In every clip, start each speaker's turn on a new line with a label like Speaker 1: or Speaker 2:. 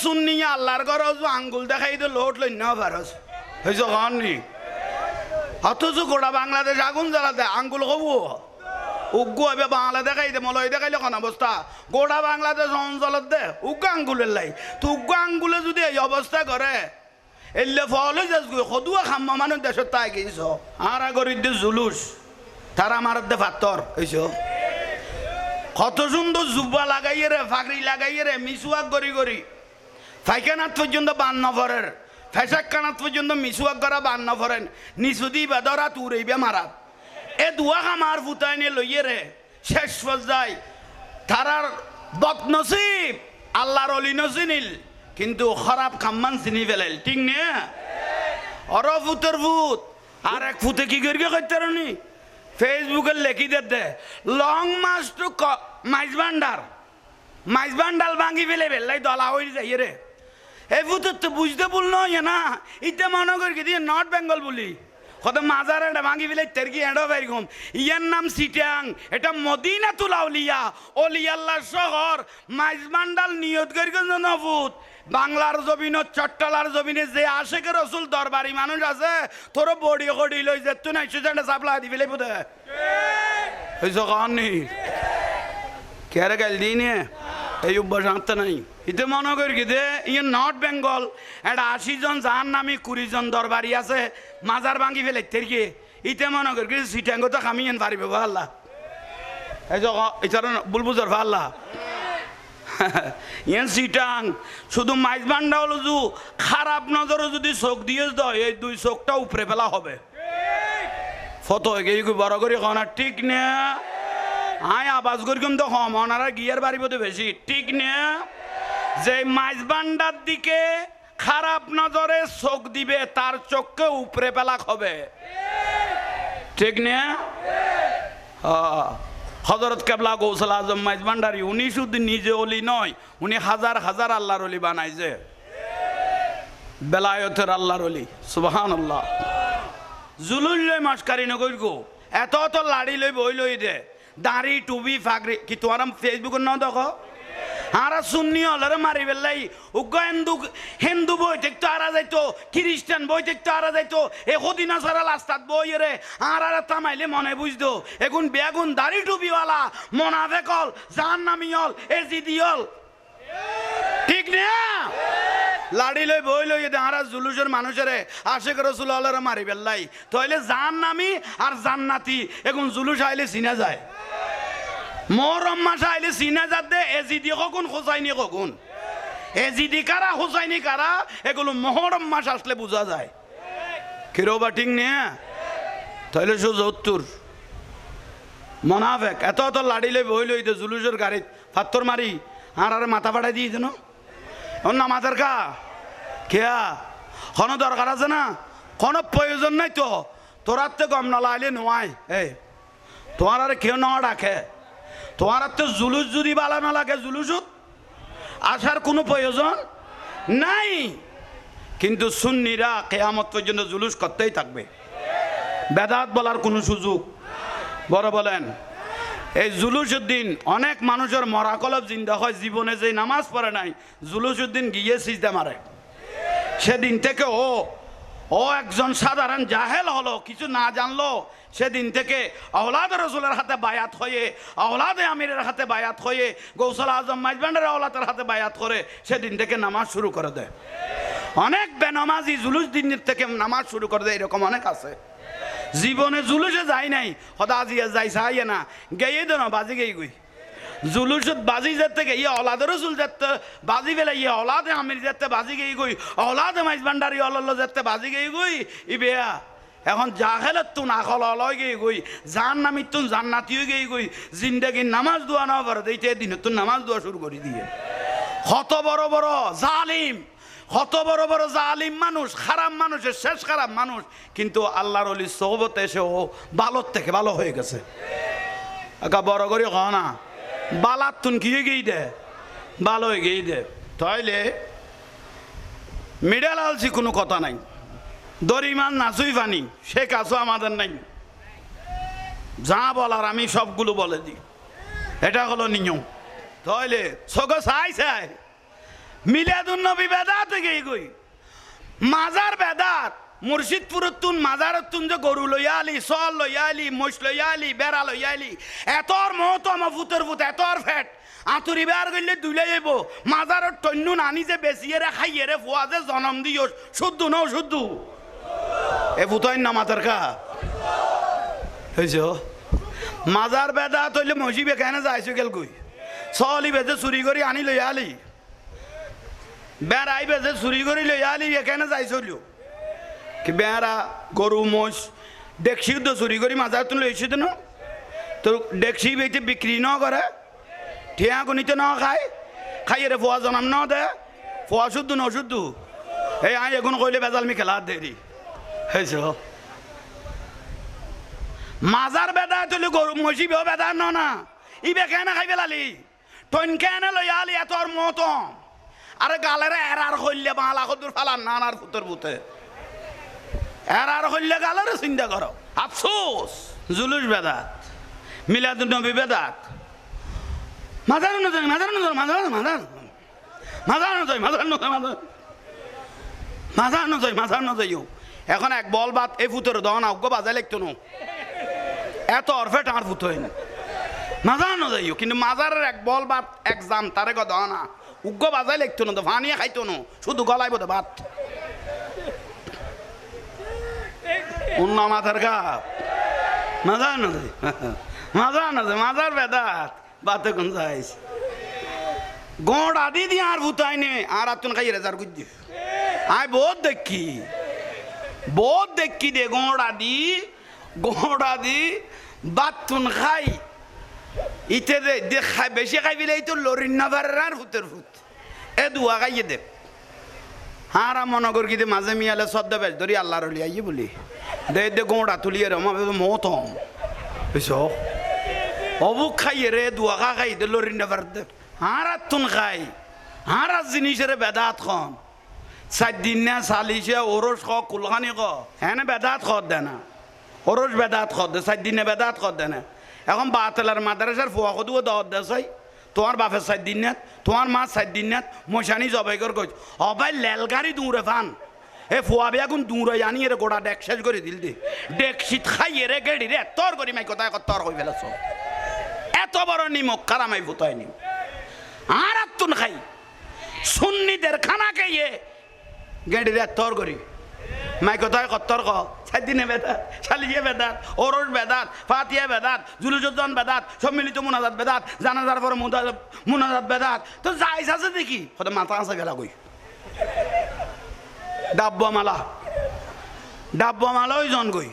Speaker 1: সুন্নি আল্লাহর ঘরে আঙ্গুল দেখাই তো লোট লই না পারস হয়েছ কননি অথচ গোটা বাংলাদেশ আগুন জ্বালাতে আঙ্গুল কবু উগ্গু হবে বাংলা দেখাই দে মলয় দেখাইলে কোন অবস্থা গোটা বাংলাদেশ অঞ্চলত দে উগ্গু আঙ্গুলের লাই তো উগ্গু আঙ্গুলে যদি এই অবস্থা করে এলে ফল হয়ে যাস সদুয়া খাম্মা মানুষ দেশত তাই গেছ আর আগরির দে জুলুস তারা আমার দে পাত্তর হয়েছ কত সুন্দর জুব্বা লাগাইয়ে রে ফাগড়ি লাগাইয়ে রে মিসুয়াক গড়ি গড়ি ফাইকানাত পর্যন্ত বান নফরের ফেসাক কানাত পর্যন্ত মিসুয়াক করা বান নফরেন নিচুদি বেদরা তুরাইবে মারাত এ দুয়া খামার ফুটাই নিয়ে লইয়ে রে শেষ পর্যায় তারার বদনসিব আল্লাহর অলি নসিনিল কিন্তু খারাপ খাম্মান চিনি ফেলাইল ঠিক নে অর ফুতের ফুত আর এক ফুতে কি করি করতে নি ফেসবুকে লেখি দে লং মাস টু মাইজ ভান্ডার ভাঙি ফেলে বেলাই দলা হয়ে যাই রে এই ফুতের তো বুঝতে ভুল নয় না ইটা মনে করি দিয়ে নর্থ বেঙ্গল বলি কত মাজার এটা ভাঙি ফেলে তেরকি এডো বেরকম ইয়ার নাম সিটাং এটা মদিনা তুলাউলিয়া অলিয়াল্লাহ শহর মাইজ ভান্ডার নিয়ত করি নফুত বাংলার জমিন চট্টলার জমিনে যে আশেখ রসুল দরবারি মানুষ আছে তোর বডি কডি লই যে তুই নাই সুজানটা চাপলা দি ফেলে বুঝে হয়েছ কাহানি কেরে গেল দিনে এই অভ্যাস আনতে নাই ইতে মনে করি কি দে ইয়ে নর্থ বেঙ্গল এটা 80 জন যার নামে 20 জন দরবারি আছে মাজার ভাঙি ফেলে তেরকি ইতে মনে করি কি সিটাঙ্গ তো কামিয়েন পারিবে আল্লাহ এই যে এছাড়া বুলবুজর আল্লাহ ইয়ান সিটাং শুধু মাইজ ভান্ডা হলো যু খারাপ নজরে যদি চোখ দিয়ে দেয় এই দুই চোখটা উপরে ফেলা হবে ফটো এই বড় করে খানা ঠিক না আয় আবাজ করিম তো কম ওনারা গিয়ার বাড়ি বোধ বেশি ঠিক না যে মাইজ ভান্ডার দিকে খারাপ নজরে চোখ দিবে তার চোখকে উপরে ফেলা হবে ঠিক না হযরত কেবলা গৌসুল আজম মাইজ ভান্ডারি উনি শুধু নিজে অলি নয় উনি হাজার হাজার আল্লাহর অলি বানাইছে বেলায়েতের আল্লাহর অলি সুবহানাল্লাহ জুলুল লই মাসকারি নগর গো এত এত লাড়ি লই বই লই দে দাড়ি টুবি ফাগরি কি তোমার ফেসবুক ন দেখো আরা সুন্নি হলরে মারি বেলাই উগ্র হিন্দু বই দেখতো আরা যাইতো খ্রিস্টান বই দেখতো আরা যাইতো এ হদিনা সারা লাস্তাত বই রে আর তামাইলে মনে বুঝতো এখন বেগুন দাড়ি টুবিওয়ালা মোনাফেক হল জাহান্নামী হল এজিদি হল ঠিক না লাড়ি লই বই লই আরা জুলুসের মানুষের আশেখ রসুল হলরে মারি বেলাই তাইলে জাহান্নামী আর জান্নাতি এখন জুলুস আইলে চিনা যায় মোহরম মাস আইলে চিনা যাতে এজিদি কখন খোঁজাইনি কখন এজিদি কারা খোঁজাইনি কারা এগুলো মোহরম মাস আসলে বোঝা যায় কিরোবা ঠিক নিয়ে তাইলে সত্তর মোনাফেক এত এত লাড়ি লই বই লই জুলুসের গাড়িত পাত্তর মারি আর আরে মাথা ফাটাই দিয়েছে না ওর না মাথার কা খেয়া কোনো দরকার আছে না কোনো প্রয়োজন নাই তো তোরার তো গম না লাইলে নোয়াই এই তোমার আর কেউ না ডাকে তোমার তো জুলুস যদি ভালো না লাগে জুলুসত আসার কোনো প্রয়োজন নাই কিন্তু সুন্নিরা কিয়ামত পর্যন্ত জুলুস করতেই থাকবে বেদাত বলার কোনো সুযোগ বড় বলেন এই জুলুসুদ্দিন অনেক মানুষের মরাকলব জিন্দা হয় জীবনে যে নামাজ পড়ে নাই জুলুসুদ্দিন গিয়ে সিজদা মারে সেদিন থেকে ও একজন সাধারণ জাহেল হলো কিছু না জানলো সেদিন থেকে আওলাদ রসুলের হাতে বায়াত হয়ে আওলাদে আমিরের হাতে বায়াত হয়ে গৌসুল আজম মাইজ ভান্ডারের আওলাদের হাতে বায়াত করে সেদিন থেকে নামাজ শুরু করে দেয় অনেক বেনামাজি জুলুস দিন থেকে নামাজ শুরু করে দেয় এরকম অনেক আছে জীবনে জুলুসে যায় নাই হদা আজিয়া যাই চাই না গেয়ে দেন বাজি গেই গই জুলুসত বাজি যেতে গে ইয়ে অলাদ রসুল যেতে বাজি ফেলে ইয়ে অলাদে আমির যেতে বাজি গেই গই অলাদে মাইজ ভান্ডারি অল্ল যেতে বাজি গেই গই ই বেয়া এখন জাহেলত তুন আখল অলয় গেই গই জান নামিত তুন জান্নাতিও গেই গই জিন্দেগির নামাজ দোয়া না পারে এইতে দিন তুন নামাজ দোয়া শুরু করে দিয়ে কত বড় বড় জালিম কত বড় বড় জালিম মানুষ খারাপ মানুষের শেষ খারাপ মানুষ কিন্তু আল্লাহর ওলি সোহবতে এসে ও ভালোর থেকে ভালো হয়ে গেছে একা বড় করে হ না বালাত তুন কি গেই দে ভালো হয়ে গেই দে তাইলে মিডাল আলছি কোনো কথা নাই দরিমান নাচুই ফানি সে কাজও আমাদের নাই যা বলার আমি সবগুলো বলে দিই এটা হলো নিয়ম তাইলে চোখে চাই চাই মিলাদুন নবী বেদাত গই গই মাজার বেদাত মুর্শিদপুরত তুন মাজারত তুন যে গরু লইয়া আলি সল লইয়া আলি মোষ লইয়া আলি বেড়া লইয়া আলি এতর মত আমার ফুতর ফুত এতর ফেট আতুরি বের গইলে দুলাই যাইব মাজারত টন্নু নানি যে বেচিয়ে রে খাইয়ে রে ফুয়া যে জনম দিও শুদ্ধ ন শুদ্ধ এ ফুতাই না মাতার কা হয়েছ মাজার বেদাত হইলে মসজিবে কেন যাইছো গেল কই সলি বেজে চুরি করি আনি লইয়া আলি বেড়াই বেজে চুরি করি লইয়া আলি এখানে যাইছিল কি বেড়া গরু মোষ ডেকসি তো চুরি করি মাজার তুমি লইছি তো তো ডেকসি বেঁচে বিক্রি ন করে ঠিয়া গুনিতে ন খায় খাইয়ে রে ফোয়া জনাম ন দে ফোয়া শুদ্ধ ন শুদ্ধ এই আই এখন কইলে বেজাল মি খেলা দেরি হয়েছ মাজার বেদা তুলি গরু মসি বেও বেদা ন না ইবে কেন খাই পেলালি টন কেন লইয়া আলি এতর মতম আরে গালেরে এরার হইলে বাংলা কদুর ফালান নানার ফুতর ফুতে এরার হইলে গালেরে চিন্তা করো আফসোস জুলুস বেদাত মিলাদুন নবী বেদাত মাজার নজর মাজার নজর মাজার মাজার মাজার নজর মাজার নজর মাজার মাজার নজর মাজার নজর এখন এক বল বাত এই ফুতর দন আউগ বাজায় লিখতো না এত অরফে টার ফুত হয় না মাজার নজর কিন্তু মাজারের এক বল বাত এক জাম তারে গ দনা উগ্র বাজায় লিখতো না তো ফানিয়ে খাইতো না শুধু গলাইব তো ভাত অন্য মাথার গা মাজার নজর মাজার নজর মাজার বেদাত বাতে কোন যাইস গোড় আদি দিয়ে আর ভুতাই নে আর আতুন খাই রেজার গুজ আয় বহুত দেখি দে গোড় আদি বাতুন খাই ইতে দে খাই বেশি খাই বিলে তো লরিন না বারার ফুতের ফুত এ দুয়া খাইয়ে দে হারা মনগর কি দে মাঝে মিয়ালে সদ্য বেশ ধরি আল্লাহর লিয়াই বলি দে দে গোড়া তুলিয়ে রে আমার মতম বুঝছো অবুক খাইয়ে রে দুয়া খাই দে লরিন না বারার দে হারা তুন খাই হারা জিনিসের বেদাত খন সাতদিন না সালিশে ওরস খ কুলখানি খ হ্যাঁ বেদাত খদ দে না ওরস বেদাত খদ দে সাতদিনে বেদাত খদ দে না এখন বাতেলার মাদ্রাসার ফুয়া কদুও দাওয়াত দেসাই তোমার বাপের 7 দিন নাত তোমার মা 7 দিন নাত মশানি জবাই কর কই অবাই লেলগাড়ি দূরে ফান এ ফুয়া বেগুন দূরে আনি এর গোড়া ডেক শেষ করে দিল দে ডেক শীত খাইয়ে রে গেড়ি রে তোর করি মাই কথা তোর কই ফেলাছ এত বড় নিমক কারামাই ফুতাই নি আর তুন খাই সুন্নিদের খানা খাইয়ে গেড়ি রে তোর করি মাই কথায় কত্তর ক 7 দিনে বেদাত শালিয়ে বেদাত ওরস বেদাত ফাতিয়া বেদাত জুলুজুদ্দান বেদাত সম্মিলিত মুনাজাত বেদাত জানাজার পরে মুনাজাত বেদাত তো যাইস আছে দেখি কত মাথা আছে গেলা কই ডাব্বা মালা ওই জন কই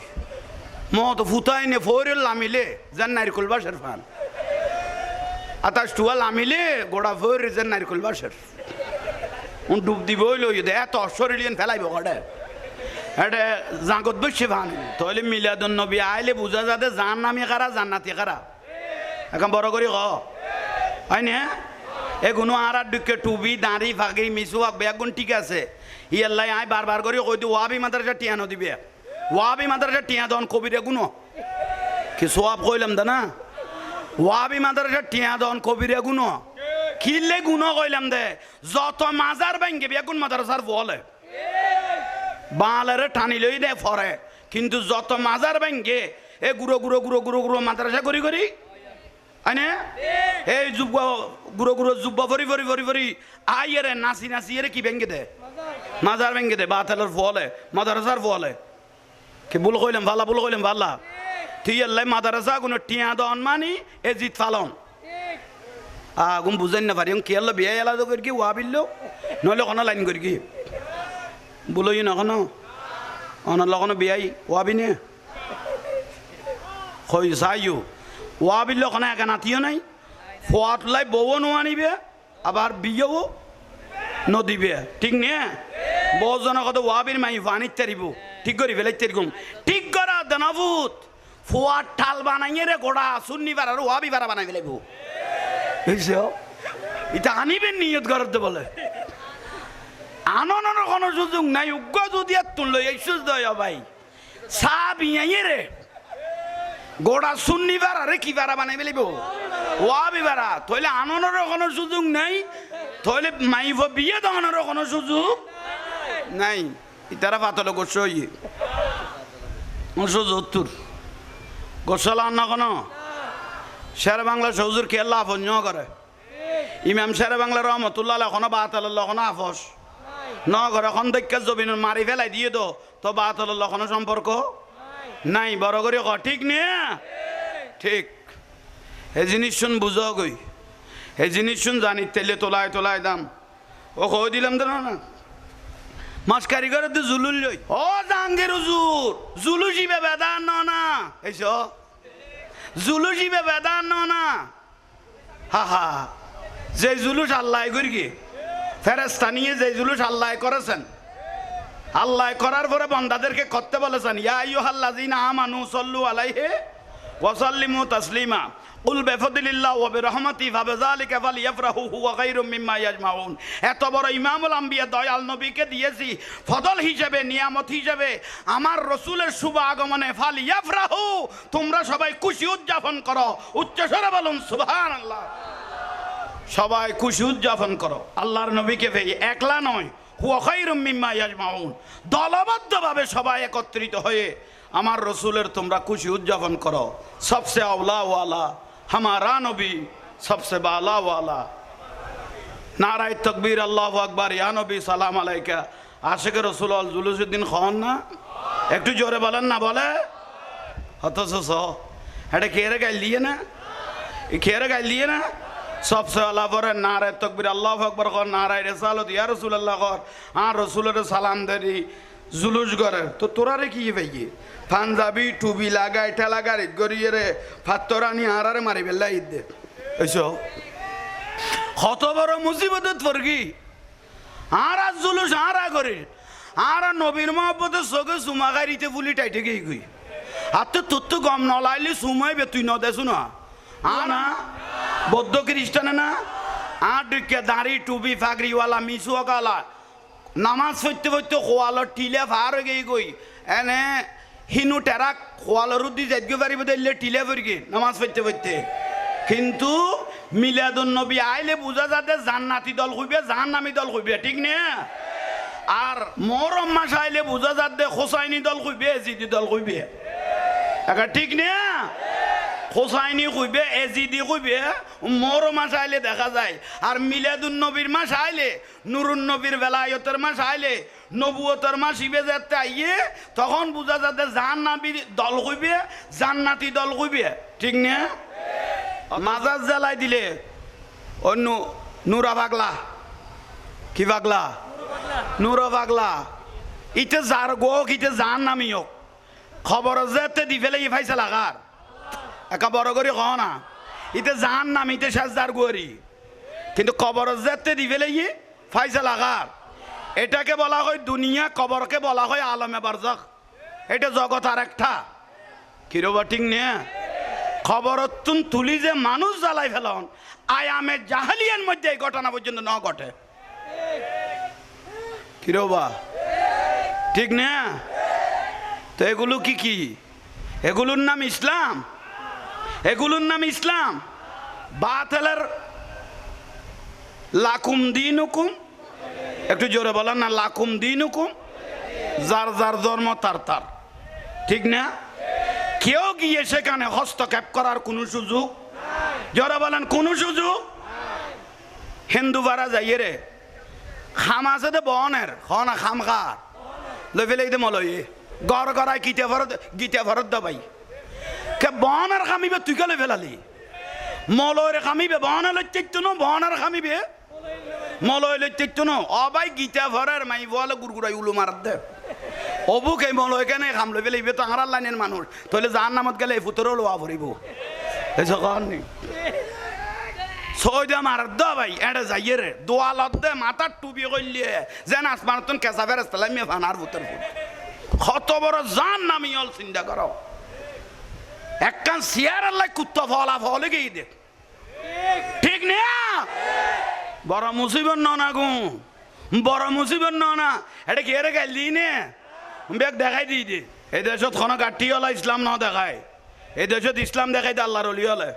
Speaker 1: মত ফুতাই নে ফোরেল লামিলে জান নারকুল বাসের ফান আতাশ টুয়া লামিলে গোড়া ফোর জান নারকুল বাসের উন ডুব দিব লই দে এত শরীরিয়ান ফেলাইব গড়ে এটা জাগত বসে ভান তাহলে মিলাদুন নবী আইলে বুঝা যাতে জান নামি কারা জান্নাতি কারা এখন বড় করি ক হয় না এগুলো আর দুঃখে টুবি দাঁড়ি ফাঁকি মিসুয়াক বেগুন ঠিক আছে ইয়াল্লাই আয় বারবার করে কই দি ওয়াবি মাদ্রাসা টিয়ানো দিবে ওয়াবি মাদ্রাসা টিয়া দন কবিরে গুনো কি সোয়াব কইলাম দা না ওয়াবি মাদ্রাসা টিয়া দন কবিরে গুনো কিলে গুনো কইলাম দে যত মাজার ভাঙ্গে বেগুন মাদ্রাসার বলে বালেরে টানি লই দে ফরে কিন্তু যত মাজার ভাঙ্গে এ গুরো গুরো গুরো গুরো গুরো মাদ্রাসা করি করি আনে এই যুব গুরো গুরো যুব ভরি ভরি ভরি ভরি আইরে নাসি নাসি এর কি ভেঙ্গে দে মাজার ভেঙ্গে দে বাতেলের ফলে মাদ্রাসার ফলে কি ভুল কইলাম ভালা ভুল কইলাম ভালা তুই আল্লাহ মাদ্রাসা কোনো টিয়া দন মানি এ জিত ফালন আগুন বুঝেন না পারি কি আল্লাহ বিয়ে এলা তো করি কি ওয়াবিল্লো নইলে কোনো লাইন করি কি বলোই না কোনো অনার লগনো বিয়াই ওয়াবি নে কই চাইও ওয়াবিল্লো কোনো একা নাতিও নাই ফোয়াত লাই বউ নো আনিবে আবার বিয়েও নদিবে ঠিক নে বহুজনের কত ওয়াবির মাই পানির তারিব ঠিক করি ফেলাই তারিকুম ঠিক করা দেনাভূত ফোয়ার ঠাল বানাইয়ে রে গোড়া সুন্নি বার আর ওয়াবি বারা বানাই ফেলাইব বুঝছো এটা আনিবেন নিয়ত করতে বলে আনন্দ কোনো সুযোগ নাই উগ্র যদি আর তুললো এই সুযোগ ভাই সাপ ইয়ে রে গোড়া সুন্নি বারা রে কি বারা বানাই ফেলিব ওয়াবি বারা তাহলে আনন্দের কোনো সুযোগ নাই তাহলে মাইফ বিয়ে দেওয়ানোর কোনো সুযোগ নাই। ইতারা পাতলে গোস সুযোগ তোর গোসল না কোনো শের বাংলা সৌজুর খেলা আপন করে ইমাম শের বাংলা রহমতুল্লাহ এখনো বাতাল্লাহ এখনো আফস ন করে এখন দেখে জবিন মারি ফেলাই দিয়ে দো তো বাতাল্লাহ কোনো সম্পর্ক নাই। বড় করে ক ঠিক নে ঠিক এই জিনিস শুন বুঝো গই এই জিনিস শুন জানি তেলে তোলায় তোলায় দাম ও কই দিলাম তো না মাছ কারিগর তো জুলুল লই ও জাঙ্গের হুজুর জুলুসিবে বেদান না এইস জুলুসিবে বেদান না হা হা যে জুলুস আল্লাহ করি কি ফেরেস্তা নিয়ে যে জুলুস আল্লাহ করেছেন আল্লাহ করার পরে বান্দাদেরকে করতে বলেছেন ইয়া আইয়ুহাল্লাযিনা আমানু সাল্লু আলাইহি ওয়া সাল্লিমু তাসলিমা কুল বিফাদলিল্লাহি ওয়া বিরহমাতিহি ফাবিযালিকা ফালইফরাহু হুয়া খায়রুম মিম্মা ইয়াজমাউন। এত বড় ইমামুল আম্বিয়া দয়াল নবীকে দিয়েছি ফদল হিসেবে নিয়ামত হিসেবে আমার রসুলের শুভ আগমনে ফালইফরাহু তোমরা সবাই খুশি উদযাপন করো। উচ্চস্বরে বলুন সুবহানাল্লাহ। সবাই খুশি উদযাপন করো। আল্লাহর নবীকে পেয়ে একলা নয় হুয়া খায়রুম মিম্মা ইয়াজমাউন দলবদ্ধভাবে সবাই একত্রিত হয়ে আমার রসুলের তোমরা খুশি উদযাপন করো। সবসে আওলা ওয়ালা हमारा नबी सबसे बाला वाला नाराय तकबीर अल्लाहु আকবার ইয়া নবী সালাম আলাইকা। আশিক রসুল জুলুসুদ্দিন খান না একটু জোরে বলেন না বলে অথচ এটা খেয়ে গাইল দিয়ে না খেয়ে গাইল দিয়ে না सबसे আলা পরে নারায় তকবীর আল্লাহু আকবার কর নারায় রিসালাত ইয়া রাসূলুল্লাহ কর আর রসুলের সালাম দেরি জুলুস করে তো তোরারে কি ভাইয়ে পাঞ্জাবি টুবি লাগাই ঠেলা গাড়ি গড়িয়ে রে ফাত্তরানি আরারে মারি বেলা ঈদ দে এইসব কত বড় মুসিবত পড়গি আর জুলুস আরা করে আর নবীর মহব্বতে চোখে চুমা গাড়িতে ফুলি টাইটে গিয়ে গই আর তো তোর তো গম নলাইলে চুমাই বে তুই নদেছু না না বৌদ্ধ খ্রিস্টানে না আর ডিকে দাঁড়ি টুবি ফাগরিওয়ালা মিশুয়ালা নামাজ পড়তে পড়তে খোয়ালোর টিলে ফার হয়ে গই গই এনে হিনু টেরাক খোয়ালোর উদ্দি যাইতে পারিব দিলে টিলে পড়ি নামাজ পড়তে পড়তে কিন্তু মিলাদুন নবী আইলে বুঝা যাতে জান্নাতি দল হইবে জাহান্নামী দল হইবে ঠিক না। আর মহরম মাস আইলে বুঝা যাতে হোসাইনি দল হইবে এজিদি দল হইবে একা ঠিক না। হোসাইনি কইবে এজিদি কইবে মহরম মাস আইলে দেখা যায়। আর মিলাদুন নবীর মাস আইলে নুরুন নবীর বেলায়তের মাস আইলে নবুয়তের মাস ইবে যেতে আইয়ে তখন বুঝা যাতে জাহান্নামী দল কইবে জান্নাতি দল কইবে ঠিক না। মাজাজ জ্বালাই দিলে অন্য নুরা পাগলা কি পাগলা নুরা পাগলা ইতে যার গোক ইতে জাহান্নামী হোক খবর যেতে দি ফেলে ই ফাইসা লাগার একা বড় করে ক না ইতে জাহান নাম ইতে সাজদার গোয়ারি কিন্তু কবর যেতে দি ফেলে ই ফাইসা লাগার এটাকে বলা হয় দুনিয়া কবরকে বলা হয় আলমে বারজাখ এটা জগৎ আর একটা কিরবা ঠিক নে খবরতুন তুলি যে মানুষ জ্বালাই ফেলন আয়ামে জাহালিয়ার মধ্যে এই ঘটনা পর্যন্ত ন ঘটে কিরবা ঠিক না। তো এগুলো কি কি এগুলোর নাম ইসলাম এগুলোর নাম ইসলাম। বাতিলের লাকুম দীনুকুম একটু জোরে বলেন না লাকুম দীনুকুম যার যার ধর্ম তার তার ঠিক না। কেউ গিয়ে সেখানে হস্তক্ষেপ করার কোনো সুযোগ জোরে বলেন কোনো সুযোগ। হিন্দু ভাড়া যাইয়ে রে খাম আছে দে বনের না খাম খার লই ফেলে মলয়ে গড় গড়াই গীতা ভরত দবাই কে বনের খামিবে তুই কেলে ফেলালি মলয়ের খামিবে বনে লইতে ন বনের খামিবে মলয় লইতে ন অবাই গীতা ভরের মাই বলে গুড়গুড়াই উলু মার দে অবুক এই মলয় কেন খাম লই ফেলে তো আঙার লাইনের মানুষ তাহলে যার নামত গেলে এই ফুতরও লোয়া ভরিব এসব কারণে ছয় দে মার দে ভাই এটা যাইয়ে রে দোয়ালত দে মাথার টুপি করলিয়ে যেন আসমানতন কেঁচা ফেরেস তালামিয়ে ফানার ভুতর ফুট কত বড় জান নামি হল চিন্তা করো একখান সিয়ার আল্লাহ কুত্তা ফলা ফলে গিয়ে দেখ ঠিক না। বড় মুসিবত না গো বড় মুসিবত না এটা কে রে গাইলি নে বেগ দেখাই দিই দে এই দেশত কোনো গাঠি হলা ইসলাম ন দেখায় এই দেশত ইসলাম দেখাই দে আল্লাহর অলি হলে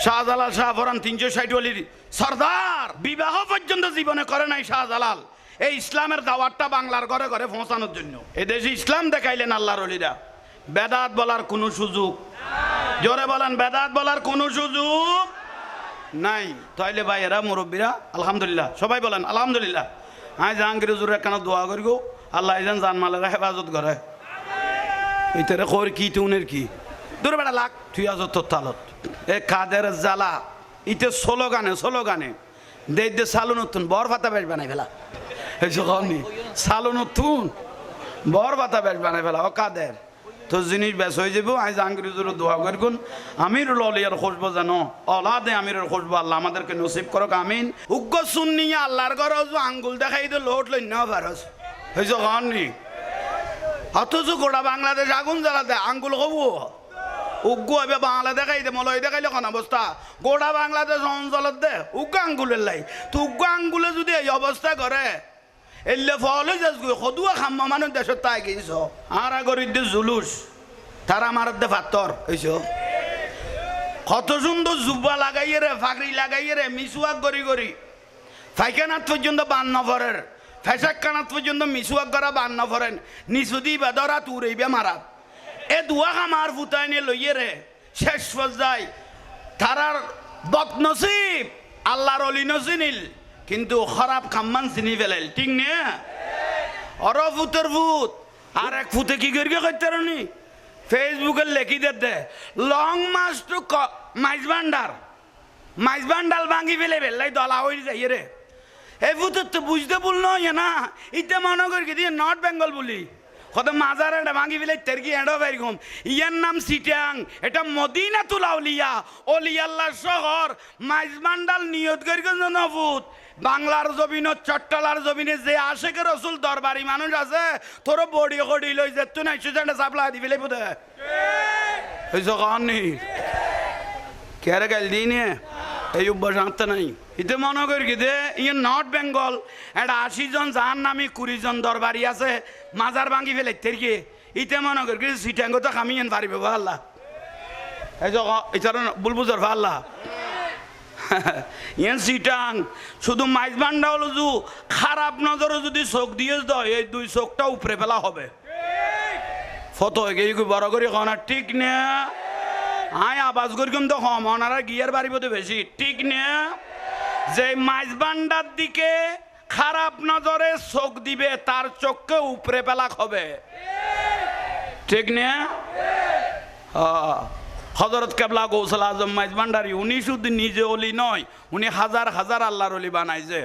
Speaker 1: শাহজালাল শাহ ফরান 360 সর্দার বিবাহ পর্যন্ত জীবনে করে নাই শাহজালাল এই ইসলামের দাওয়াতটা বাংলার ঘরে ঘরে পৌঁছানোর জন্য। এদেশে ইসলাম দেখাইলেন আল্লাহর ওলিরা। বেদাত বলার কোনো সুযোগ, জোরে বলেন, বেদাত বলার কোনো সুযোগ নাই। তাইলে ভাই এরা মুরব্বীরা আলহামদুলিল্লাহ, সবাই বলেন আলহামদুলিল্লাহ। আমি জাহাঙ্গীর হুজুর কেন দোয়া করি গো, আল্লাহ যেন জানমালেরা হেফাজত করে। এইটারে কর কি তুনের কি দূরে বেড়া লাখ তুই আজ তোর তালত এ কাদের জ্বালা ইতে স্লোগানে দে দে সালু নতুন বর ভাতা বেশ বানাই ফেলা, এই সবনি সালু নতুন বর ভাতা বেশ বানাই ফেলা। ও কাদের তোর জিনিস বেশ হয়ে যাবো। আমি জাহাঙ্গীর হুজুর দোয়া করগুন আমিরুল অলিয়ার খুঁজবো জানো, অলাদে আমিরের খুঁজবো, আল্লাহ আমাদেরকে নসিব করক আমিন। উগ্র শুননি আল্লাহর ঘর আঙ্গুল দেখাই দে লোট লই না ভারস হয়েছ ঘরনি, অথচ গোটা বাংলাদেশ আগুন জ্বালা দেয় আঙ্গুল কবু উগ্র হবে বাংলা দেখাই দে মলয় দেখাইলে কোন অবস্থা। গোটা বাংলাদেশ অঞ্চলত দে উগ্র আঙ্গুলের লাই তো উগ্র আঙ্গুলে যদি এই অবস্থা করে এলে ফল সদুয়া খাম্মা মানুষ দেশের তাই গেছ আর আগরির দে জুলুস তারা আমার দে ফাত্তর হয়েছ কত সুন্দর জুব্বা লাগাইয়ে রে ফাগড়ি লাগাইয়ে রে মিসুয়াক গড়ি ফাইখানাত পর্যন্ত বান নফরের ফেসাক কানাত পর্যন্ত মিসুয়াক করা বান নফরেন নিচুদি বেদরা তুরাইবে মারাত এ দুয়া খামার ফুটাই নিয়ে লইয়ে রে শেষ পর্যায় তারার বদনসিব আল্লাহর অলি নসিনিল কিন্তু খারাপ খাম্মান চিনি ফেলাইল ঠিক নে অর ফুতের ফুত আর এক ফুতে কি করি করতে নি ফেসবুকে লেখি দে লং মাস টু মাইজ ভান্ডার ভাঙি ফেলে বেলাই দলা হয়ে যাই রে এই ফুতের তো বুঝতে ভুল নয় না ইটা মনে করি দিয়ে নর্থ বেঙ্গল বলি কত মাজার এটা ভাঙি ফেলে তেরকি এডো বেরকম ইয়ার নাম সিটাং এটা মদিনাতুল আউলিয়া অলিয়াল্লাহ শহর মাইজ ভান্ডার নিয়ত করি নফুত বাংলার জমিনত চট্টলার জমিনে যে আশেকের রসুল দরবারি মানুষ আছে তোর বডি কডি লই যে তুই নাই সুজানটা চাপলা দি ফেলে বুঝে হইছ কাহানি কেরে গেল দিনে এই অভ্যাস আনতে নাই ইতে মনে করি কি দে ইয়ে নর্থ বেঙ্গল এটা 80 জন যার নামে 20 জন দরবারি আছে মাজার ভাঙি ফেলে তেরকি ইতে মনে করি কি সিটাঙ্গ তো কামিয়েন পারিবে আল্লাহ এই যে এছাড়া বুলবুজর আল্লাহ ইয়ান সিটাং শুধু মাইজ ভান্ডা হলো যু খারাপ নজরে যদি চোখ দিয়ে দেয় এই দুই চোখটা উপরে ফেলা হবে ফত হয়ে বড় করে খাওয়া ঠিক না আয় আবাজ করি তো কম ওনারা গিয়ার বাড়িব তো বেশি ঠিক না যে মাইজ ভান্ডার দিকে খারাপ নজরে চোখ দিবে তার চোখকে উপরে ফেলা হবে ঠিক না হজরত কেবলা গৌসল আজম মাইজ ভান্ডারি উনি শুধু নিজে অলি নয় উনি হাজার হাজার আল্লাহর অলি বানাইছে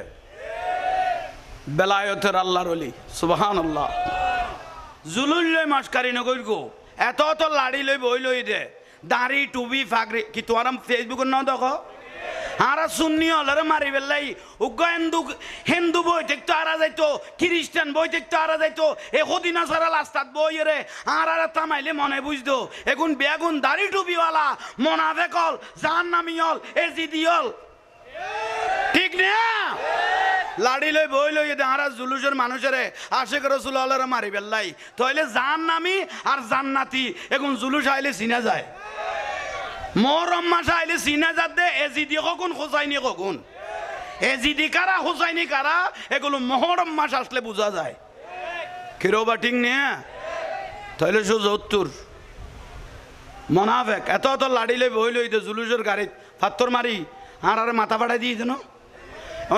Speaker 1: বেলায়তের আল্লাহর অলি সুবহানাল্লাহ জুলুল লই মাসকারি নগর গো এত এত লাড়ি লই বই লই দে দাড়ি টুবি ফাগরি কি তোমার ফেসবুকের ন দেখো আরা সুন্নি হলারে মারি বেলাই উগ্র হিন্দু বই দেখতো আরা যাইতো খ্রিস্টান বই দেখতো আরা যাইতো এ হদিনা সারা লাস্তাত বই রে আর তামাইলে মনে বুঝতো এখন বেগুন দাড়ি টুবিওয়ালা মনাফেক হল জাহান্নামী হল এ জিদি হল ঠিক না লাড়ি লই বই লই আরা জুলুসের মানুষের আশেক রসুল হলারে মারি বেলাই তাইলে জাহান্নামী আর জান্নাতি এখন জুলুস আইলে চিনা যায় মহরম মাস আইলে চিনা যাতে এজিদি কখন খোঁজাইনি কখন এজিদি কারা খোঁজাইনি কারা এগুলো মহরম মাস আসলে বোঝা যায় কিরোবা ঠিক নে তাইলে সুযোত্তর মনাফেক এত এত লাড়ি লই বই লই জুলুসের গাড়িত ফাত্তর মারি আর আরে মাথা ফাটাই দিয়ে দেন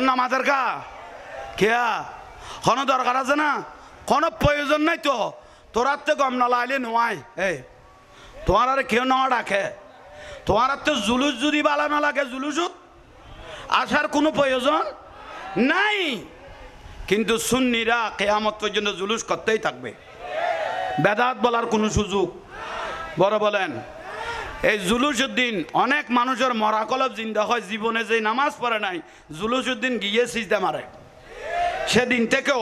Speaker 1: না মাথার কা খেয়া কোনো দরকার আছে না কোনো প্রয়োজন নাই তো তোরার তো গম নলা আইলে নোয়াই এই তোমার আর কেউ ন ডাকে তোমার তো জুলুস যদি বালা না লাগে জুলুসত আসার কোনো প্রয়োজন নাই কিন্তু সুন্নিরা কিয়ামত পর্যন্ত জুলুস করতেই থাকবে বেদাত বলার কোনো সুযোগ বড় বলেন এই জুলুসুদ্দিন অনেক মানুষের মরাকলব জিন্দা হয় জীবনে যে নামাজ পড়ে নাই জুলুসুদ্দিন গিয়ে সিজদা মারে সেদিন থেকে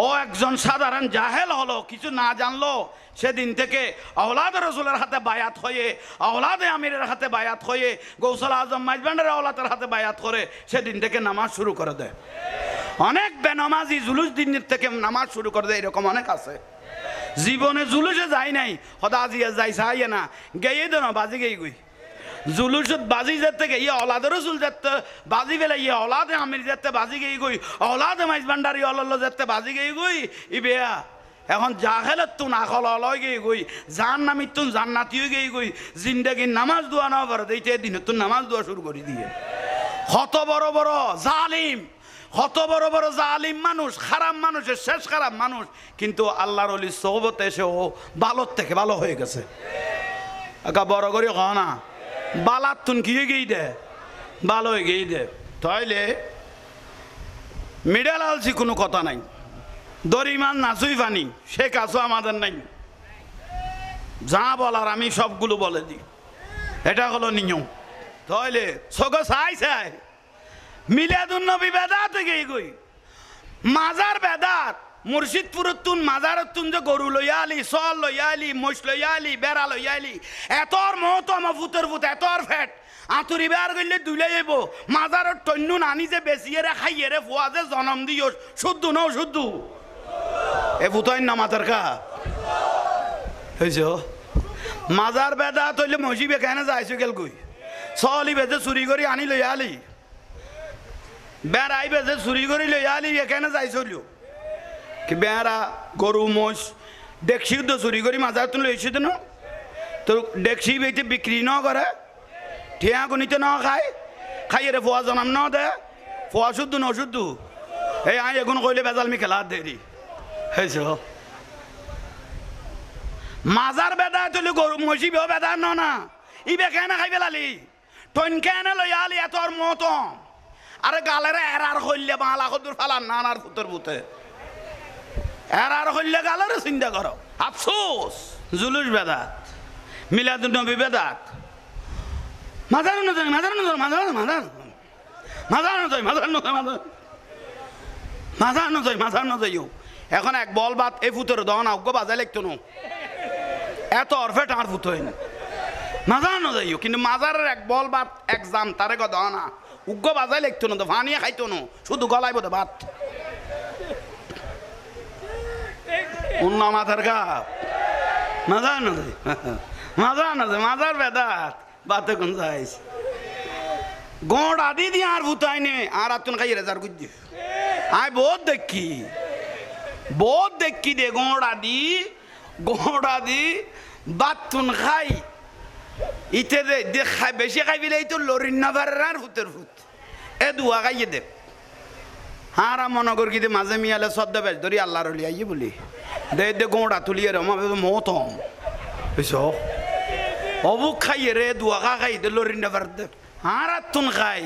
Speaker 1: ও একজন সাধারণ জাহেল হলো কিছু না জানলো সেদিন থেকে আওলাদ রসুলের হাতে বায়াত হয়ে আওলাদে আমিরের হাতে বায়াত হয়ে গৌসল আজম মাইজ ভান্ডারের আওলাদের হাতে বায়াত করে সেদিন থেকে নামাজ শুরু করে দেয় অনেক বেনামাজি জুলুস দিনের থেকে নামাজ শুরু করে দেয় এরকম অনেক আছে জীবনে জুলুসে যায় নাই হদা আজিয়া যাই চাইয়ে না গেয়ে দেন বাজি গেই গুই জুলুসত বাজি যেতে গে ইয়ে অলাদেরও চুল যেতে বাজি ফেলে ইয়ে অলাদে আমির যেতে বাজি গেই গই অলাদে মাইজ ভান্ডারি অলল যেতে বাজি গেই গই ই বেয়া এখন যা খেলে তুন আখল অলয় গেই গই জান নামি তুন জান্নাতিও গেই গই জিন্দেগির নামাজ দোয়া না পারে এইতে দিন তুন নামাজ দোয়া শুরু করে দিয়ে কত বড় বড় জালিম কত বড় বড় জালিম মানুষ খারাপ মানুষের শেষ খারাপ মানুষ কিন্তু আল্লাহর ওলি সোহবতে এসে ও ভালোর থেকে ভালো হয়ে গেছে একা বড় করে ক না বালার তুন কি গেই দে ভালো হয়ে গেই দে তাইলে মিডাল আলছি কোনো কথা নাই দরিমান নাচুই ফানি সে কাজও আমাদের নাই যা বলার আমি সবগুলো বলে দিই এটা হলো নিয়ম তাইলে সগো চাই চাই মিলাদুন নবী বেদাত গেই গই মাজার বেদাত মুর্শিদপুরের তুন মাজারের তুন যে গরু লইয়া আলি চল লইয়া আলি মোষ লইয়া আলি বেড়া লইয়া আলি এতর মত আমার ফুতের ফুত এতর ফেট আঁতুরি বেয়ার করলে দুলাই যাইব মাজারের টন্য নানি যে বেশিয়ে রে খাইয়ে রে ফুয়া যে জনম দিও শুদ্ধ ন শুদ্ধ এ ফুতাই না মাতার কা হয়েছে মাজার বেদাত হইলে মসজিবে কেন যাইছো গেল গই চলি বেজে চুরি করে আনি লইয়া আলি বেড়াই বেজে চুরি করে লইয়া আলি এখানে যাইছিল কি বেড়া গরু মোষ ডেকসি তো চুরি করে মাজার তুমি লইছি তো তো ডেকসি বেঁচে বিক্রি ন করে ঠিয়া গুনিতে ন খায় খাইয়ে রে ফোয়া জনাম ন দে ফোয়া শুদ্ধ ন শুদ্ধ এই আই এখন কইলে বেজালমি খেলা দেরি হয়েছে মাজার বেদা তুলি গরু মসি বেও বেদা ন না ইবে কেন খাই পেলালি টন কেন লইয়া আলি এতর মতম আরে গালেরে এরার হইলে বাংলা কদুর ফালান নানার ফুতের ফুতে এরার হইলে গালেরে চিন্তা করো আফসোস জুলুস বেদাত মিলাদুন নবী বেদাত মাজার নজর মাজার নজর মাজার মাজার মাজার নজর মাজার নজর মাজার নজর মাজার নজর এখন এক বল বাত এই ফুতের দহন অজ্ঞ বাজায় লিখতো নো এত অরফে টার ফুত হয় না মাজার নজর কিন্তু মাজারের এক বল বাত এক্সাম তারে ক দহনা উগ্র বাজায় লিখতো না তো ফানিয়ে খাইতো না শুধু গলাইব তো ভাত অন্য মাথার গা মাজার নজর মাজার নজর মাজার বেদাত বাতে কোন যাইস গোড় আদি দিয়ে আর ভূতাই নে আর আতুন খাই রেজার গুজি আয় বহুত দেখি দে গোড় আদি বাতুন খাই ইতে দে খাই বেশি খাই বিলে তো লরিন না পারার ভূতের ভূত এ দুয়া খাইয়ে দে হারা মনগর কি দে মাঝে মিয়ালে সদ্য বেশ ধরি আল্লাহর হলি আইয়ে বলি দে দে গোড়া তুলিয়ে রে মতম বুঝছো অবুক খাইয়ে রে দুয়া খাই দে লরিন না পার দে হারা তুন খাই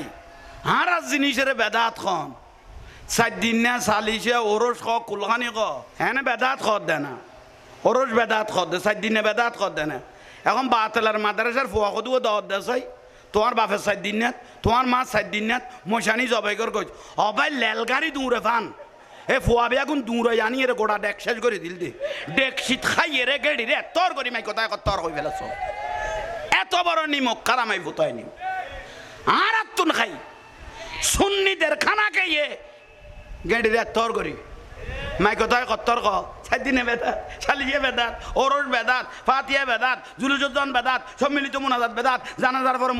Speaker 1: হারা জিনিসের বেদাত খন 4 দিন না সালিশে ওরস খ কুলখানি খ হ্যাঁ বেদাত খদ দে না ওরস বেদাত খদ দে 4 দিনে বেদাত খদ দে না এখন বাতেলার মাদ্রাসার ফুয়া কদুও দাওয়াত দেছাই তোমার বাপের 4 দিন না তোমার মা 4 দিন না মশানি জবাই কর কই অবাই লেলগাড়ি দূরে ফান এ ফুয়া বেগুন দূরে আনি এর গোড়া ডেক শেষ করে দিল দে ডেক শীত খাইয়ে রে গেড়ি রে তোর করি মাই কথা তর কই ফেলাছ এত বড় নিমক কারামাই ফুতাই নি আর আতুন খাই সুন্নিদের খানা খাইয়ে গেড়ি রে তোর করি মাই কথায় কত্তর ক 4 দিনে বেদাত শালিয়ে বেদাত ওরস বেদাত ফাতিয়া বেদাত জুলুজুদ্দান বেদাত সম্মিলিত মুনাজাত বেদাত জানাজার পরে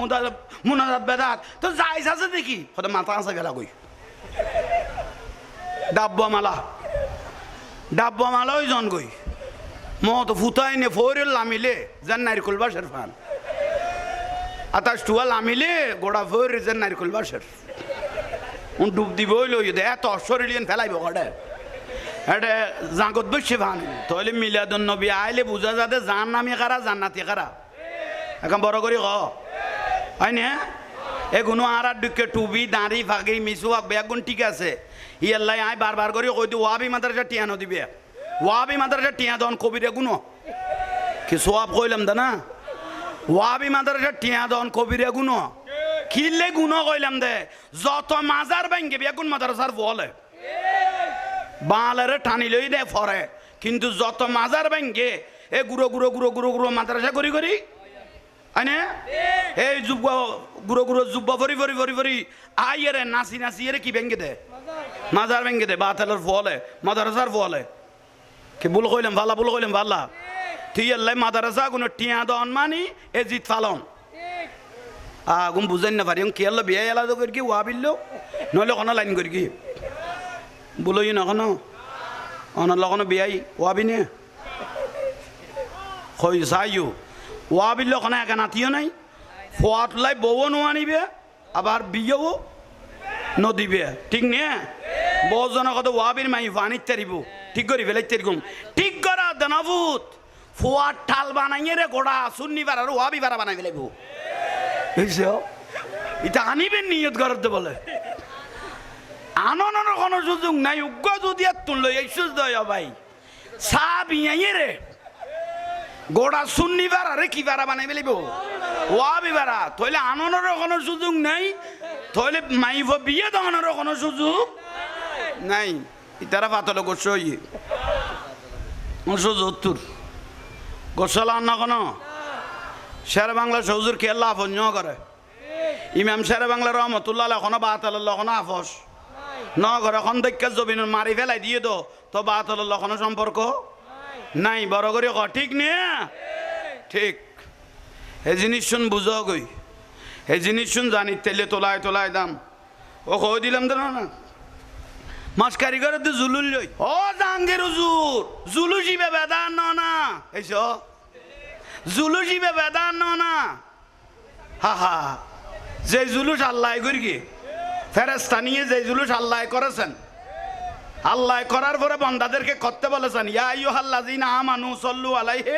Speaker 1: মুনাজাত বেদাত তো যাইস আছে দেখি হতে মাথা আছে গেলা কই ডাব্বা মালা ওই জন কই মত ফুতাই নে ফোরেল লামিলে জান নারকুল বাসের ফান আতাশ টুয়া লামিলে গোড়া ফোরে জান নারকুল বাসের উন ডুব দিব লই দে এত শরীলিয়ান ফেলাইব গড়ে এটা জাগত বসে ভান তাহলে মিলাদুন নবী আইলে বুঝা যাতে জান নামি কারা জান্নাতি কারা এখন বড় করে ক হয় না এগুলো আর দুঃখে টুবি দাঁড়ি ফাঁকি মিসুয়াক বেগুন ঠিক আছে ইয়াল্লাই আয় বারবার করে কই দি ওয়াবি মাদ্রাসা টিয়ানো দিবে ওয়াবি মাদ্রাসা টিয়া দন কবিরে গুনো কি সোয়াব কইলাম দা না ওয়াবি মাদ্রাসা টিয়া দন কবিরে গুনো কিলে গুনো কইলাম দে যত মাজার ভাঙ্গে বেগুন মাদ্রাসার বলে বালেরে টানি লই দে ফরে কিন্তু যত মাজার ভাঙ্গে এ গুড়ো গুড়ো গুড়ো গুড়ো গুড়ো মাদ্রাসা করি করি আনে এই জুব্বা গুড়ো গুড়ো জুব্বা ফরি ফরি ফরি ফরি আইরে নাচি নাচি এরে কি ভেঙ্গে দে মাজার ভেঙ্গে দে বাতেলের ফলে মাদ্রাসার ফলে কি ভুল কইলাম ভালা তুই আল্লাহ মাদ্রাসা কোনো টিয়া দন মানি এ জিত ফালন আগুন বুঝাই না পারি কি হলো বিয়ে এলাদা করি কি ওয়া বিললো নইলে কোনো লাইন করি কি বলোই না কোনো অনার লগনো বিয়াই ওয়াবি নে কই চাইও ওয়া বিললো কোনো একা নাতিও নাই ফোয়াত লাই বউ নোয়ানিবে আবার বিয়েও নদিবে ঠিক নিয়ে বহুজনের কথা ওয়াবির মাই পানির তারিব ঠিক করি ফেলাই তেরকম ঠিক করা দেনাভূত ফোয়ার ঠাল বানাইয়ে রে গোড়া সুন্নি পার আর ওয়াবি পারা বানাই ফেলাইব এটা আনিবেন নিয়ত করতে বলে আনন্দ কোনো সুযোগ নাই উগ্র যদি আর তুললো এই সুযোগ ভাই চা বিয়াইয়ে রে গোড়া সুন্নি পার আরে কি পারা বানাই ফেলাইব ওয়াবি পারা তইলে আনন্দের কোনো সুযোগ নাই তইলে মাইব বিয়ে দেওয়ানোর কোনো সুযোগ নাই ইতারা পাতলে গোস ইয়ে 1970 গোসাল আন না কোনো শের বাংলা সৌজুর খেয়াল আফস ন করে ইমাম শের বাংলা রহমতুল্লাহ এখনো বাতাল এখনো আফস ন করে এখন দৈক্য জবিন মারি ফেলাই দিয়ে তো বাতাল কোনো সম্পর্ক নাই বড় করে ক ঠিক নে ঠিক এই জিনিস শুন বুঝো গই এই জিনিস শুন জানি তেলে তোলায় দাম ও কই দিলাম তো না মাছ কারিগরের তো জুলুল লই ও জাঙ্গের হুজুর জুলুসিবে বেদান না এইস জুলুসিবে বেদান না হা যে জুলুস আল্লাহ করি কি ফেরেশতা নিয়ে যে জুলুস আল্লাহ করেছেন আল্লাহ করার পরে বান্দাদেরকে করতে বলেছেন ইয়া আইয়ুহাল্লাযিনা আমানু সাল্লু আলাইহি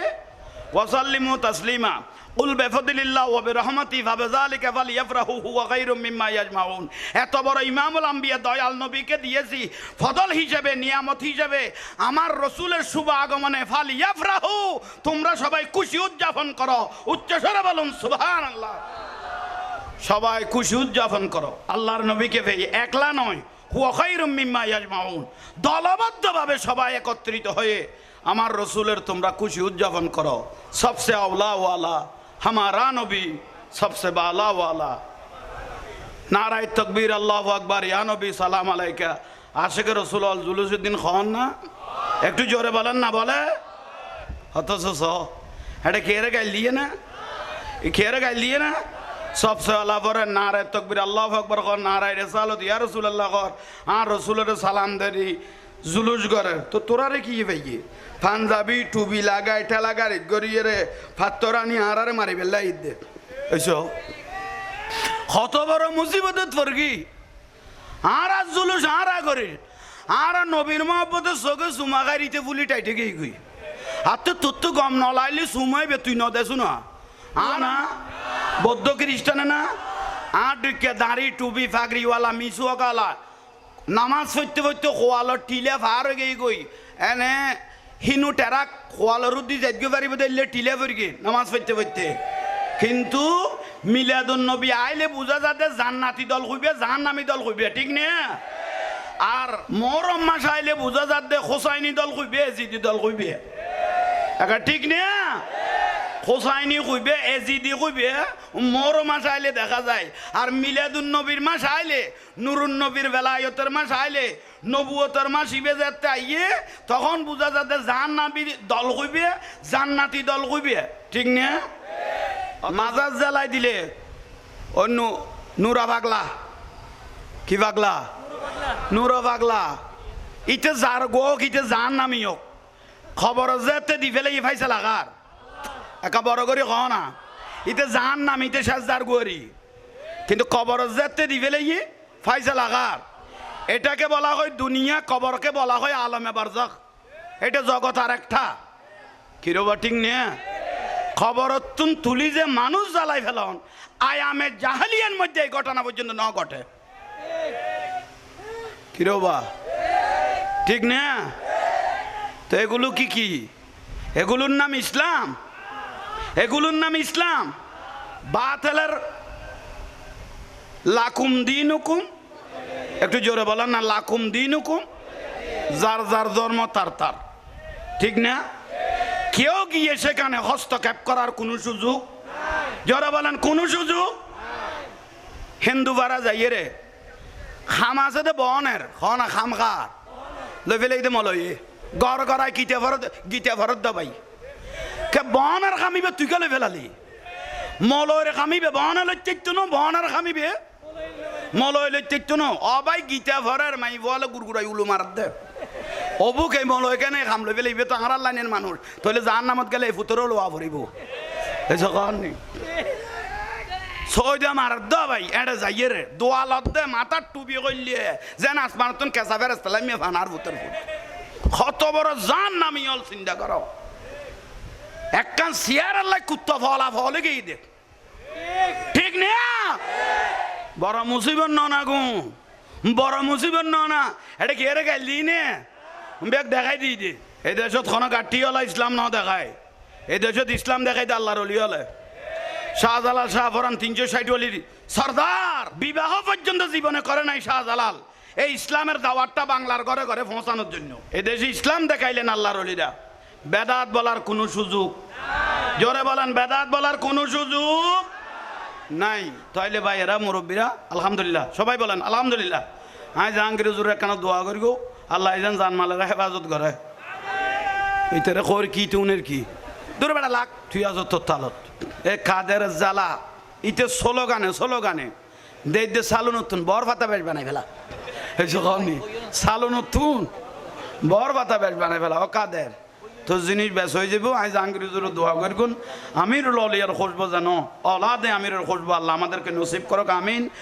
Speaker 1: ওয়া সাল্লিমু তাসলিমা কুল বিফাদলিল্লাহ ওয়া বিরহমাতিহি ফাবিযালিকা ফালইফরাহু হুয়া খায়রুম মিম্মা ইয়াজমাউন এত বড় ইমামুল আম্বিয়া দয়াল নবীকে দিয়েছি ফদল হিসেবে নিয়ামত হিসেবে আমার রাসূলের শুভ আগমনে ফালইফরাহু তোমরা সবাই খুশি উদযাপন করো উচ্চস্বরে বলুন সুবহানাল্লাহ সবাই খুশি উদযাপন করো আল্লাহর নবীকে পেয়ে একলা নয় হুয়া খায়রুম মিম্মা ইয়াজমাউন দলবদ্ধভাবে সবাই একত্রিত হয়ে আমার রসুলের তোমরা খুশি উদযাপন করো সবসে আওলা ওয়ালা हमारा नबी सबसे बाला वाला नाराय तकबीर अल्लाहु আকবার या नबी সালাম আলাইকা আশিক রসুল আল জুলুসুদ্দিন খান না একটু জোরে বলেন না বলে অথচ এটা খেয়ে গাইল দিয়ে না খেয়ে গাইল দিয়ে না सबसे আল্লাহ পরে নারায় তকবীর আল্লাহু আকবার কর নারায় রিসালাত ইয়া রাসূলুল্লাহ কর আর রসুলের সালাম দেরি জুলুস করে তো তোরা রে কি ভাইয়ে পাঞ্জাবি টুবি লাগাই ঠেলা গাড়ি গড়িয়ে রে ফাত্তরানি আরারে মারি বেলা ঈদ দে এইসব কত বড় মুসিবত ফরগি আর জুলুস আরা করে আর নবীর মহব্বতে চোখে চুমা গাড়িতে বুলি টাইটে গিয়ে গই আর তো তোর তো গম নলাইলে চুমাইবে তুই নদেছো না না বৌদ্ধ খ্রিস্টানে না আর ডিকে দাঁড়ি টুবি ফাগরিওয়ালা মিসুয়াকালা নামাজ পড়তে পড়তে খোয়ালোর টিলে ভার হয়ে গই এনে হিনু টেরাক খোয়ালোর উদ্দি যাইতে পারিব দিলে টিলে পড়ি নামাজ পড়তে পড়তে কিন্তু মিলাদুন নবী আইলে বুঝা যাতে জান্নাতি দল হইবে জাহান্নামী দল হইবে ঠিক নে আর মোহরম মাস আইলে বুঝা যাতে হোসাইনি দল হইবে এজিদি দল হইবে একা ঠিক নে হোসাইনি কইবে এজিদি কইবে মোহরম মাস আইলে দেখা যায় আর মিলাদুন নবীর মাস আইলে নুরুন নবীর বেলায়তের মাস আইলে নবুয়তের মাস ইবে যেতে আইয়ে তখন বুঝা যাতে জাহান্নামী দল কইবে জান্নাতি দল কইবে ঠিক না মাজার জ্বালাই দিলে অন্য নুরা পাগলা কি পাগলা নুরা পাগলা ইতে যার গোক ইতে জাহান্নামী হোক খবর যেতে দি ফেলে ই ফাইসা লাগার একা বড় করে ক না ইতে জাহান নাম ইতে সাজদার গরি কিন্তু কবর যেতে দি ফেলে ই ফাইসা লাগার এটাকে বলা হয় দুনিয়া কবরকে বলা হয় আলমে বারজাখ এটা জগৎ আর একটা কিরবা ঠিক নে খবরতুন তুলি যে মানুষ জ্বালাই ফেলন আয়ামে জাহালিয়ার মধ্যে এই ঘটনা পর্যন্ত ন ঘটে কিরবা ঠিক না তো এগুলো কি এগুলোর নাম ইসলাম এগুলোর নাম ইসলাম বাতিলের লাকুম দীনুকুম একটু জোরে বলেন না লাকুম দীনুকুম যার যার ধর্ম তার তার ঠিক না কেউ গিয়ে সেখানে হস্তক্ষেপ করার কোনো সুযোগ জোরে বলেন কোনো সুযোগ হিন্দু ভাড়া যাইয়ে রে খাম আছে দে বনের খানা খাম খার লই ফেলে দে মলয়ে গড় গড়াই গীতা ভরত দবাই কে বনের খামিবে তুই কেলে ফেলালি মলয়ের খামিবে বহনা লইতে ন বহনার খামিবে মলয় লইতে ন অবাই গীতা ভরার মাই বলে গুড়গুড়াই উলু মারার দে অবুক এই মলয় কেন খাম লই পেলে তো আঙার লাইনের মানুষ তাহলে যার নামত গেলে এই ফুতরও লোয়া ভরিব এই সকানি ছয় দে মারার দা ভাই এটা যাইয়ে রে দোয়ালত দে মাথার টুপি করলিয়ে যেন আসমান তুন কেঁচা ফেরাস তালামিয়ে ফানার ভুতর ফুট কত বড় জান নামি অল চিন্তা করো একখান সিয়ার আল্লাহ কুত্তা ফলা ফলে গিয়ে দেখ ঠিক না বড় মুসিবত না গো বড় মুসিবত না এটা কি এর গাইল দিই নে বেগ দেখাই দিই দে এই দেশত কোনো গাঠি হলা ইসলাম না দেখায় এই দেশত ইসলাম দেখাই দে আল্লাহর অলি হলে শাহজালাল শাহফরান 360 অলির সর্দার বিবাহ পর্যন্ত জীবনে করে নাই শাহজালাল এই ইসলামের দাওয়াতটা বাংলার ঘরে ঘরে পৌঁছানোর জন্য এই দেশে ইসলাম দেখাইলেন আল্লাহর অলিরা বেদাত বলার কোনো সুযোগ জোরে বলেন বেদাত বলার কোনো সুযোগ নাই তাইলে ভাই এরা মুরব্বীরা আলহামদুলিল্লাহ সবাই বলেন আলহামদুলিল্লাহ আমি জাহাঙ্গীর হুজুর একখানা দোয়া করি গো আল্লাহ এজন জানমালেরা হেফাজত করে এইটারে কর কি তুনের কি দূর বেড়া লাখ তুই আজ তোর তালত এ কাদের জ্বালা ইতে স্লোগানে দে দে সালু নতুন বর ভাতা বেশ বানাই ফেলা এই সকালনি সালু নতুন বর ভাতা বেশ বানাই ফেলা ও কাদের তোর জিনিস বেশ হয়ে যাবো আমি জাহাঙ্গীর হুজুরের দোয়া করগুন আমিরুল অলিয়ার খুশবো জানো অলাদে আমিরের খুশবো আল্লাহ আমাদেরকে নসিব করুক আমিন